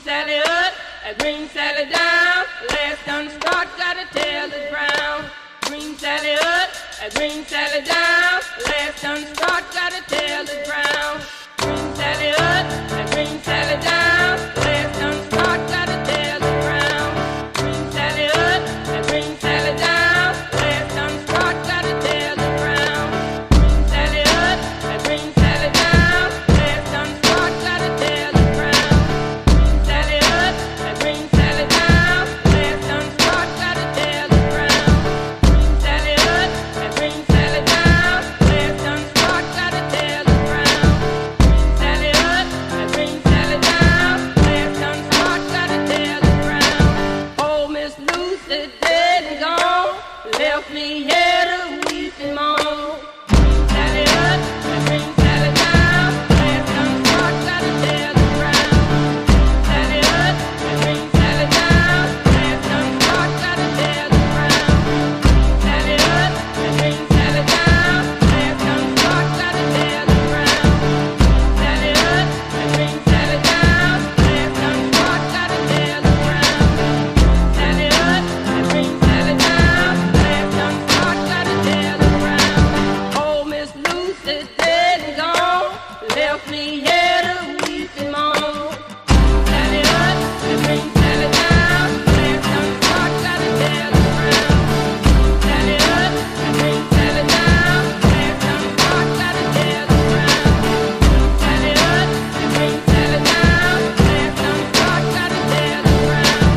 Sally up, green Sally down. Last done start, got a tail that's brown. Green Sally up, green Sally down. Last done start, got a tail that's brown. Green Sally up, green Sally down. Last done start, got a tail that's brown. Green Sally up, green Sally down. Last done start, got a tail that's brown. Green Sally up, green Sally down. Last done start, got a tail that's brown. Green Sally up, green Sally down. Last done start, got a tail that's brown. Green Sally up, green Sally down. Last done start, got a tail that's brown. Green Sally up, green Sally down. Last done start, got a tail that's brown. Old Miss Lucy dead and gone, left me here to weep and moan. Green Sally up, green Sally down. Last done start, got a tail that's brown. Sally up, green Sally down. Last done start, got a tail that's brown. Sally up, green Sally down. Last done start, got a tail that's brown. Sally up, green Sally down. Last done start, got a tail that's brown. Sally up, green Sally down. Last done start, got a tail that's brown. Old Miss Lucy dead and gone, left me here to weep and moan. Sally up, green Sally down. Last done start, got a tail that's brown. Sally up, green Sally down. Last done start, got a tail that's brown. Sally up, green Sally down. Last done start, got a tail that's brown.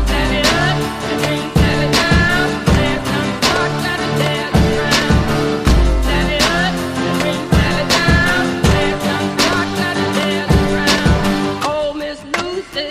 Sally up, green Sally down. Last done start, got a tail that's brown. Sally up, green Sally down. Last done start, got a tail that's brown. Old Miss Lucy